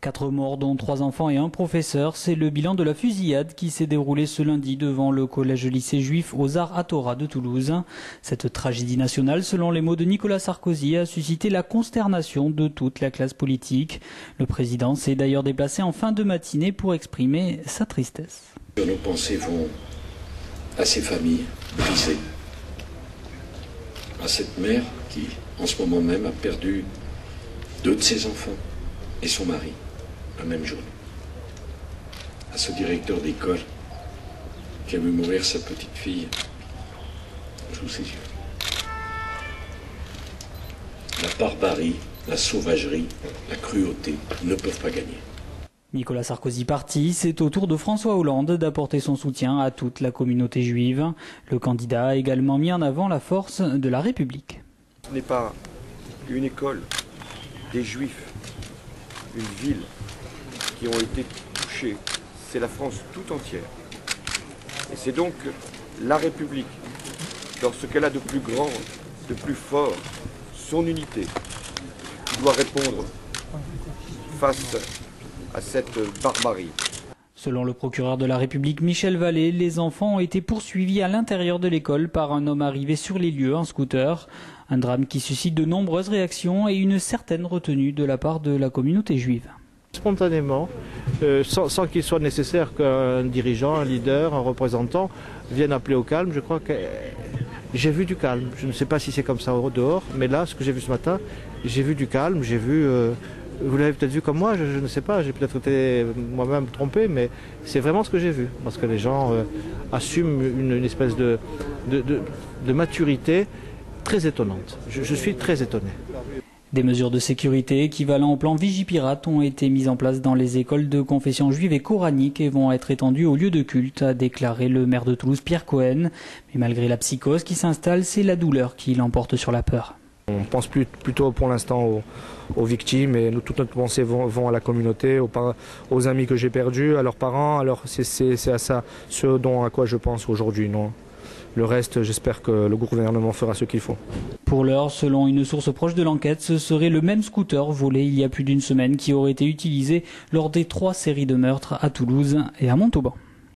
4 morts, dont 3 enfants et un professeur, c'est le bilan de la fusillade qui s'est déroulée ce lundi devant le collège-lycée juif aux Arts Hatorah de Toulouse. Cette tragédie nationale, selon les mots de Nicolas Sarkozy, a suscité la consternation de toute la classe politique. Le président s'est d'ailleurs déplacé en fin de matinée pour exprimer sa tristesse. Nos pensées vont à ces familles brisées, à cette mère qui, en ce moment même, a perdu 2 de ses enfants et son mari, la même journée. À ce directeur d'école qui a vu mourir sa petite fille sous ses yeux. La barbarie, la sauvagerie, la cruauté ne peuvent pas gagner. Nicolas Sarkozy parti, c'est au tour de François Hollande d'apporter son soutien à toute la communauté juive. Le candidat a également mis en avant la force de la République. Ce n'est pas une école, des juifs, une ville qui ont été touchés, c'est la France tout entière. Et c'est donc la République, dans ce qu'elle a de plus grand, de plus fort, son unité, qui doit répondre face à cette barbarie. Selon le procureur de la République Michel Vallée, les enfants ont été poursuivis à l'intérieur de l'école par un homme arrivé sur les lieux en scooter. Un drame qui suscite de nombreuses réactions et une certaine retenue de la part de la communauté juive. Spontanément, sans qu'il soit nécessaire qu'un dirigeant, un leader, un représentant vienne appeler au calme, je crois que j'ai vu du calme. Je ne sais pas si c'est comme ça au dehors, mais là, ce que j'ai vu ce matin, j'ai vu du calme, j'ai vu... Vous l'avez peut-être vu comme moi, je ne sais pas, j'ai peut-être été moi-même trompé, mais c'est vraiment ce que j'ai vu. Parce que les gens assument une espèce de maturité très étonnante. Je suis très étonné. Des mesures de sécurité équivalent au plan Vigipirate ont été mises en place dans les écoles de confession juive et coranique et vont être étendues aux lieux de culte, a déclaré le maire de Toulouse, Pierre Cohen. Mais malgré la psychose qui s'installe, c'est la douleur qui l'emporte sur la peur. On pense plutôt pour l'instant aux victimes et toutes nos pensées vont à la communauté, aux amis que j'ai perdus, à leurs parents. Alors c'est à ça, à quoi je pense aujourd'hui. Non. Le reste, j'espère que le gouvernement fera ce qu'il faut. Pour l'heure, selon une source proche de l'enquête, ce serait le même scooter volé il y a plus d'une semaine qui aurait été utilisé lors des 3 séries de meurtres à Toulouse et à Montauban.